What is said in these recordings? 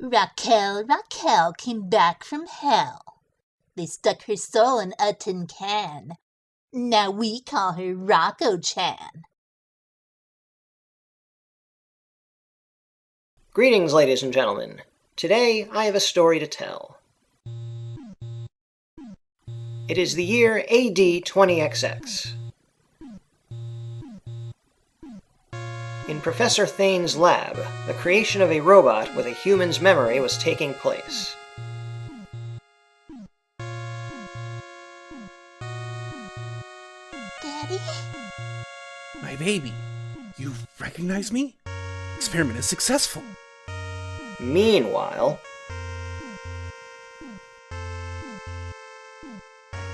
Raquel came back from hell. They stuck her soul in a tin can. Now we call her Rokko Chan. Greetings, ladies and gentlemen. Today I have a story to tell. It is the year AD 20XX. In Professor Thane's lab, the creation of a robot with a human's memory was taking place. Daddy? My baby, you recognize me? Experiment is successful. Meanwhile,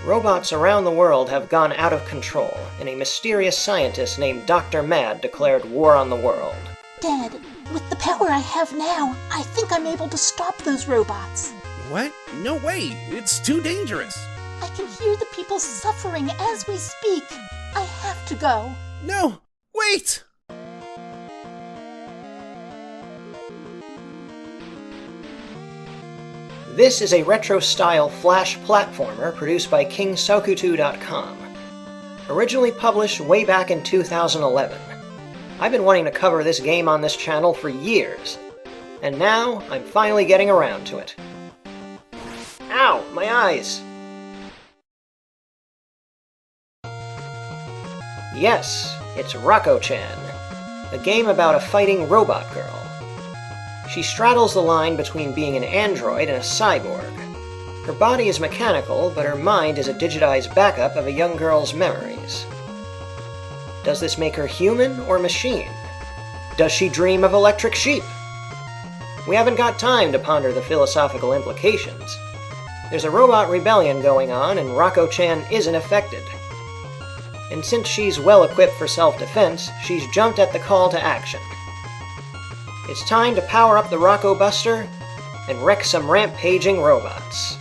robots around the world have gone out of control, and a mysterious scientist named Dr. Mad declared war on the world. Dad, with the power I have now, I think I'm able to stop those robots. What? No way! It's too dangerous! I can hear the people suffering as we speak. I have to go. No! Wait! This is a retro-style Flash platformer produced by KingSaukutu.com. Originally published way back in 2011. I've been wanting to cover this game on this channel for years, and now I'm finally getting around to it. Ow! My eyes! Yes, it's Rokko Chan, a game about a fighting robot girl. She straddles the line between being an android and a cyborg. Her body is mechanical, but her mind is a digitized backup of a young girl's memories. Does this make her human or machine? Does she dream of electric sheep? We haven't got time to ponder the philosophical implications. There's a robot rebellion going on, and Rokko Chan isn't affected. And since she's well equipped for self-defense, she's jumped at the call to action. It's time to power up the Rokko Buster and wreck some rampaging robots.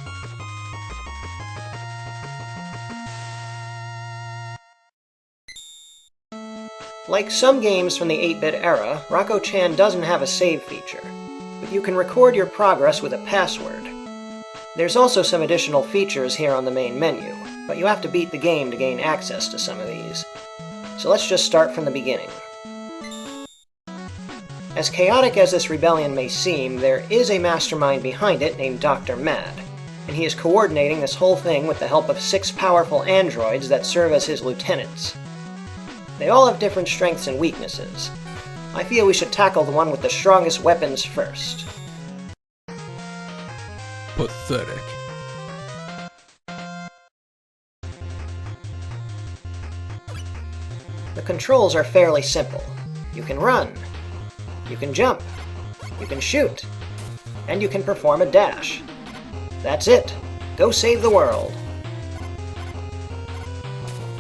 Like some games from the 8-bit era, Rokko Chan doesn't have a save feature, but you can record your progress with a password. There's also some additional features here on the main menu, but you have to beat the game to gain access to some of these. So let's just start from the beginning. As chaotic as this rebellion may seem, there is a mastermind behind it named Dr. Mad, and he is coordinating this whole thing with the help of 6 powerful androids that serve as his lieutenants. They all have different strengths and weaknesses. I feel we should tackle the one with the strongest weapons first. Pathetic. The controls are fairly simple. You can run, you can jump, you can shoot, and you can perform a dash. That's it. Go save the world.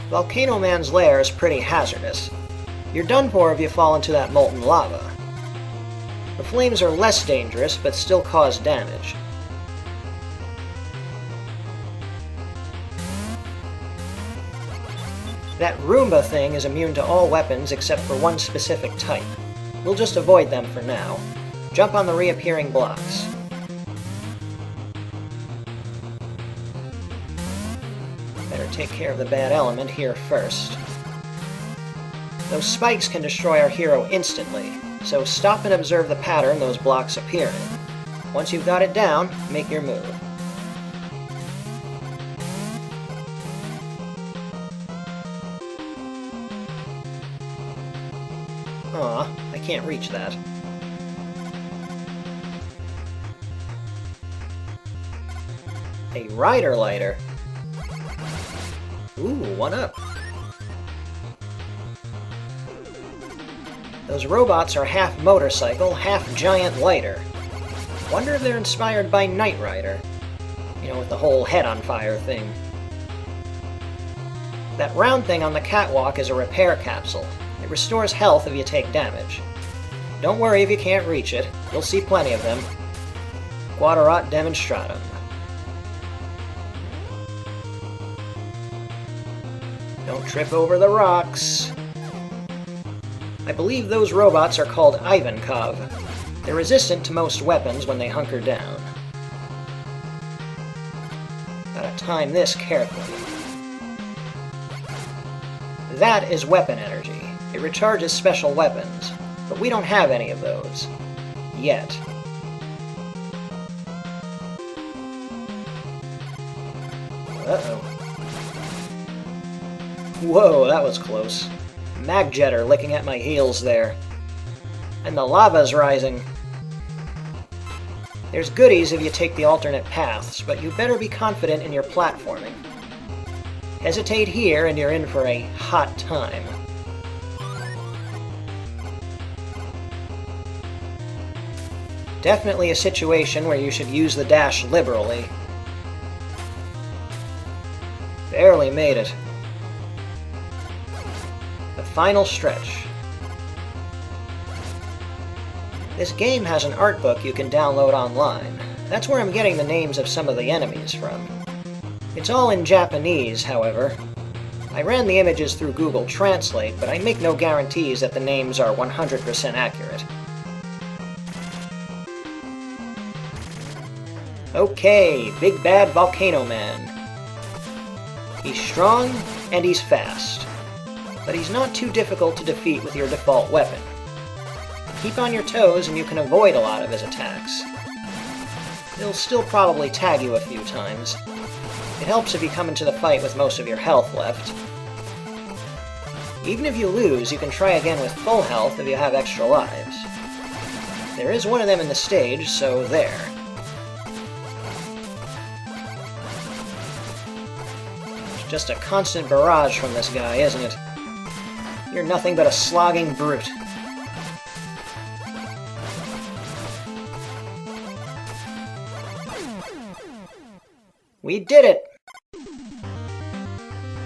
Volcano Man's lair is pretty hazardous. You're done for if you fall into that molten lava. The flames are less dangerous, but still cause damage. That Roomba thing is immune to all weapons except for one specific type. We'll just avoid them for now. Jump on the reappearing blocks. Better take care of the bad element here first. Those spikes can destroy our hero instantly, so stop and observe the pattern those blocks appear in. Once you've got it down, make your move. Aw, I can't reach that. A rider lighter. Ooh, one up. Those robots are half motorcycle, half giant lighter. Wonder if they're inspired by Knight Rider. You know, with the whole head on fire thing. That round thing on the catwalk is a repair capsule. It restores health if you take damage. Don't worry if you can't reach it. You'll see plenty of them. Quaderat demonstratum. Don't trip over the rocks. I believe those robots are called Ivankov. They're resistant to most weapons when they hunker down. Gotta time this carefully. That is weapon energy. It recharges special weapons, but we don't have any of those. Yet. Uh-oh. Whoa, that was close. Magjetter licking at my heels there. And the lava's rising. There's goodies if you take the alternate paths, but you better be confident in your platforming. Hesitate here and you're in for a hot time. Definitely a situation where you should use the dash liberally. Barely made it. The final stretch. This game has an art book you can download online. That's where I'm getting the names of some of the enemies from. It's all in Japanese, however. I ran the images through Google Translate, but I make no guarantees that the names are 100% accurate. Okay, Big Bad Volcano Man. He's strong, and he's fast. But he's not too difficult to defeat with your default weapon. Keep on your toes and you can avoid a lot of his attacks. He'll still probably tag you a few times. It helps if you come into the fight with most of your health left. Even if you lose, you can try again with full health if you have extra lives. There is one of them in the stage, so there. It's just a constant barrage from this guy, isn't it? You're nothing but a slogging brute. We did it!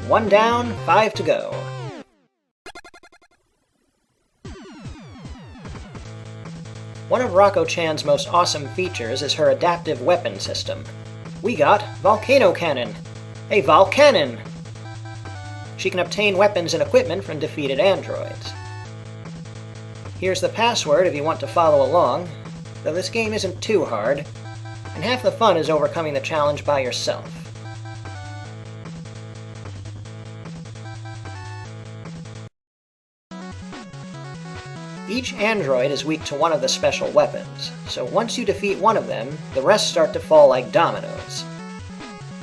1 down, 5 to go. One of Rokko Chan's most awesome features is her adaptive weapon system. We got Volcano Cannon! A Volcannon! She can obtain weapons and equipment from defeated androids. Here's the password if you want to follow along, though this game isn't too hard, and half the fun is overcoming the challenge by yourself. Each android is weak to one of the special weapons, so once you defeat one of them, the rest start to fall like dominoes.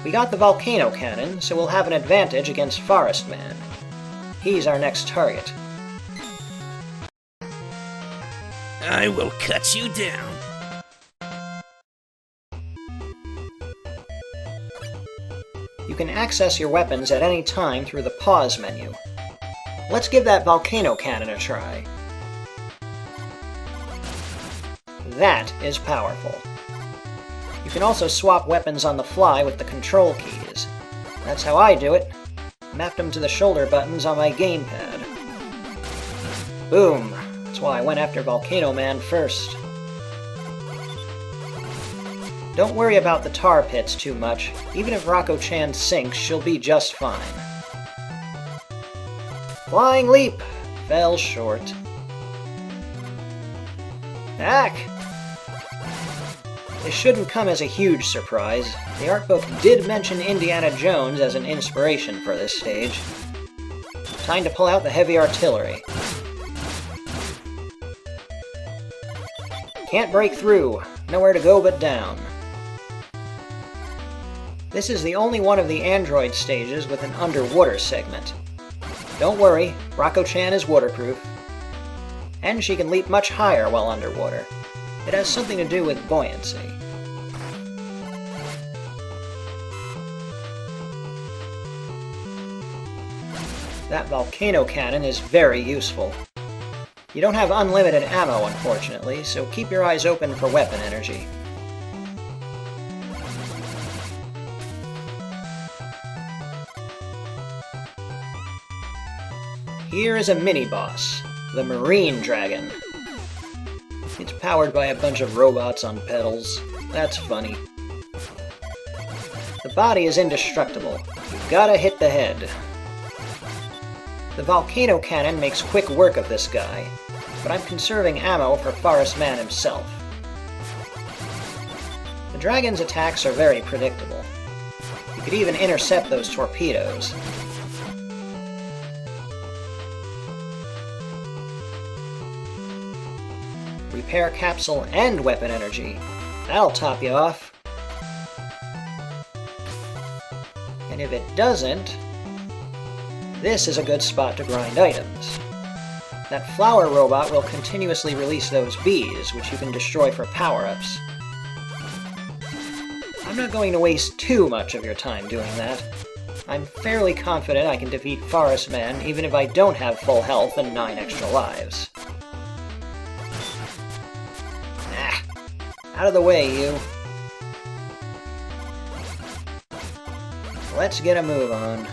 We got the Volcano Cannon, so we'll have an advantage against Forest Man. He's our next target. I will cut you down. You can access your weapons at any time through the pause menu. Let's give that Volcano Cannon a try. That is powerful. You can also swap weapons on the fly with the control keys. That's how I do it. Mapped them to the shoulder buttons on my gamepad. Boom! That's why I went after Volcano Man first. Don't worry about the tar pits too much. Even if Rokko Chan sinks, she'll be just fine. Flying Leap! Fell short. Ack! This shouldn't come as a huge surprise. The art book did mention Indiana Jones as an inspiration for this stage. Time to pull out the heavy artillery. Can't break through. Nowhere to go but down. This is the only one of the android stages with an underwater segment. Don't worry, Rokko Chan is waterproof. And she can leap much higher while underwater. It has something to do with buoyancy. That Volcano Cannon is very useful. You don't have unlimited ammo, unfortunately, so keep your eyes open for weapon energy. Here is a mini-boss, the Marine Dragon. It's powered by a bunch of robots on pedals. That's funny. The body is indestructible. You've gotta hit the head. The Volcano Cannon makes quick work of this guy. but I'm conserving ammo for Forest Man himself. The dragon's attacks are very predictable. You could even intercept those torpedoes. Repair capsule and weapon energy. That'll top you off. And if it doesn't, this is a good spot to grind items. That flower robot will continuously release those bees, which you can destroy for power-ups. I'm not going to waste too much of your time doing that. I'm fairly confident I can defeat Forest Man even if I don't have full health and 9 extra lives. Out of the way, you. Let's get a move on.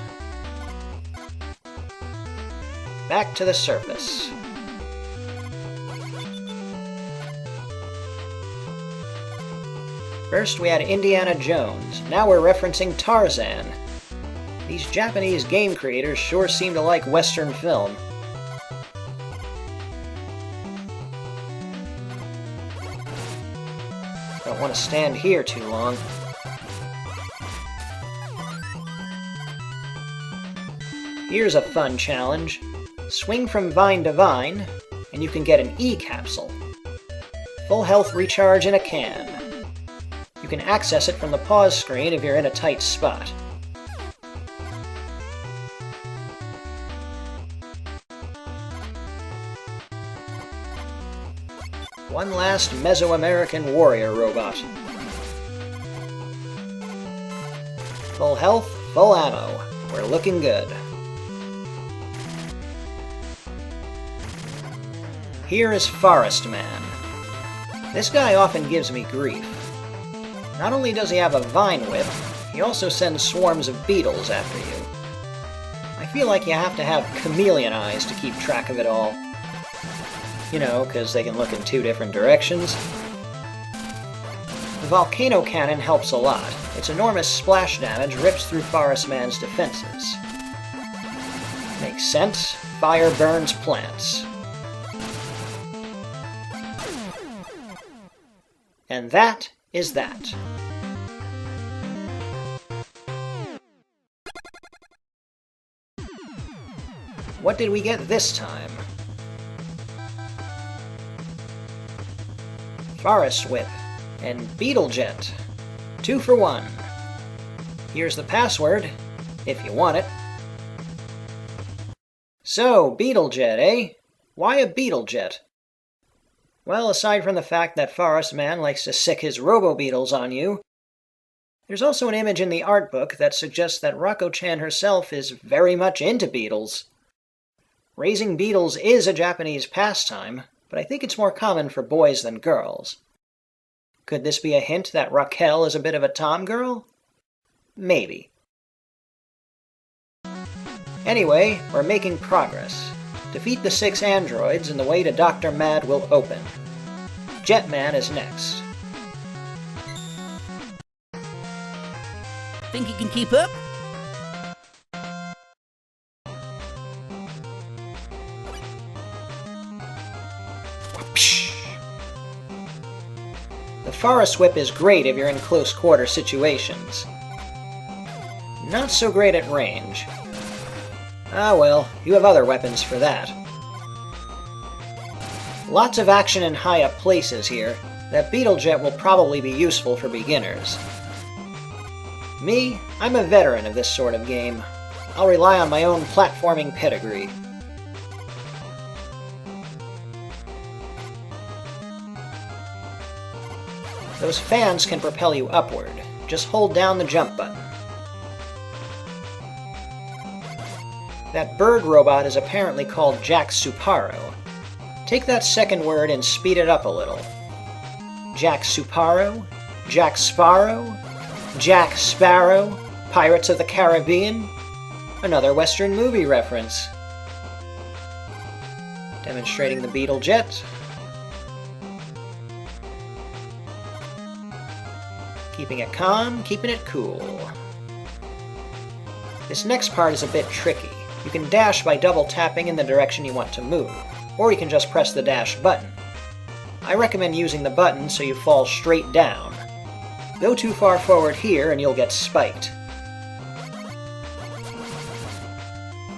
Back to the surface. First we had Indiana Jones, now we're referencing Tarzan. These Japanese game creators sure seem to like Western film. Don't want to stand here too long. Here's a fun challenge. Swing from vine to vine, and you can get an E-capsule. Full health recharge in a can. You can access it from the pause screen if you're in a tight spot. One last Mesoamerican warrior robot. Full health, full ammo. We're looking good. Here is Forest Man. This guy often gives me grief. Not only does he have a vine whip, he also sends swarms of beetles after you. I feel like you have to have chameleon eyes to keep track of it all. You know, because they can look in 2 different directions. The volcano cannon helps a lot. Its enormous splash damage rips through Forest Man's defenses. Makes sense. Fire burns plants. And that is that. What did we get this time? Forest Whip and Beetle Jet. 2 for 1. Here's the password, if you want it. So, Beetle Jet, eh? Why a Beetle Jet? Well, aside from the fact that Forest Man likes to sick his robo-beetles on you, there's also an image in the art book that suggests that Rokko Chan herself is very much into beetles. Raising beetles is a Japanese pastime, but I think it's more common for boys than girls. Could this be a hint that Raquel is a bit of a tomgirl? Maybe. Anyway, we're making progress. Defeat the 6 androids and the way to Dr. Mad will open. Jetman is next. Think you can keep up? The Forest Whip is great if you're in close quarter situations. Not so great at range. Ah well, you have other weapons for that. Lots of action in high up places here. That Beetle Jet will probably be useful for beginners. Me, I'm a veteran of this sort of game. I'll rely on my own platforming pedigree. Those fans can propel you upward. Just hold down the jump button. That bird robot is apparently called Jack Suparo. Take that second word and speed it up a little. Jack Suparo? Jack Sparrow? Jack Sparrow? Pirates of the Caribbean? Another Western movie reference. Demonstrating the Beetle Jet. Keeping it calm, keeping it cool. This next part is a bit tricky. You can dash by double tapping in the direction you want to move. or you can just press the dash button. I recommend using the button so you fall straight down. Go too far forward here and you'll get spiked.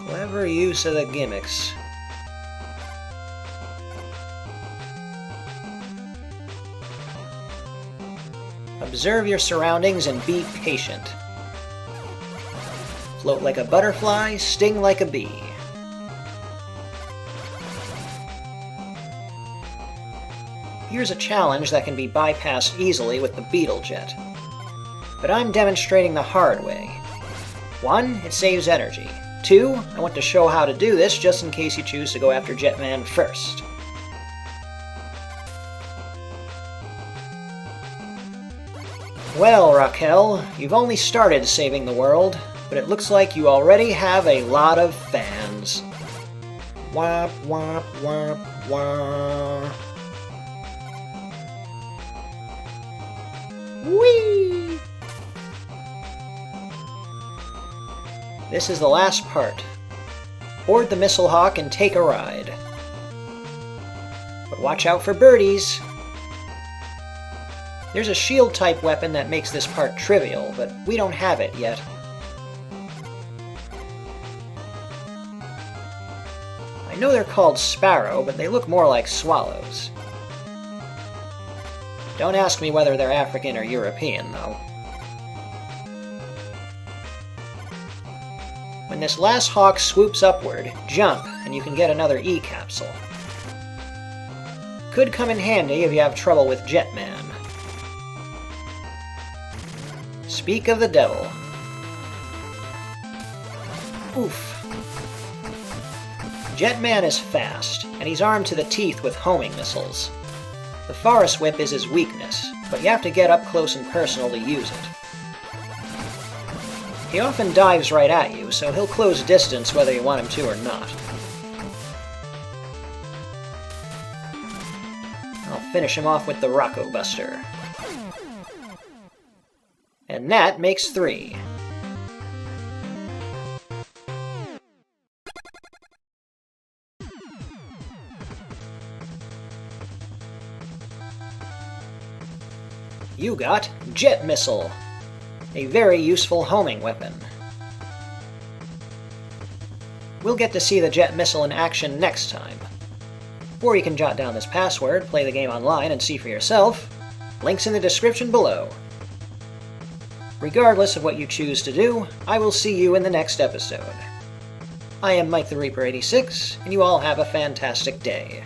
Clever use of the gimmicks. Observe your surroundings and be patient. Float like a butterfly, sting like a bee. Here's a challenge that can be bypassed easily with the Beetle Jet. But I'm demonstrating the hard way. 1, it saves energy. 2, I want to show how to do this just in case you choose to go after Jetman first. Well, Raquel, you've only started saving the world, but it looks like you already have a lot of fans. Wop, wop, wop, wop. Whee! This is the last part. Board the Missile Hawk and take a ride. But watch out for birdies. There's a shield-type weapon that makes this part trivial, but we don't have it yet. I know they're called Sparrow, but they look more like swallows. Don't ask me whether they're African or European, though. When this last hawk swoops upward, jump, and you can get another E-capsule. Could come in handy if you have trouble with Jetman. Speak of the devil. Oof. Jetman is fast, and he's armed to the teeth with homing missiles. The Forest Whip is his weakness, but you have to get up close and personal to use it. He often dives right at you, so he'll close distance whether you want him to or not. I'll finish him off with the Rokko Buster. And that makes 3. You got Jet Missile, a very useful homing weapon. We'll get to see the Jet Missile in action next time. Or you can jot down this password, play the game online, and see for yourself. Links in the description below. Regardless of what you choose to do, I will see you in the next episode. I am Mike the Reaper 86, and you all have a fantastic day.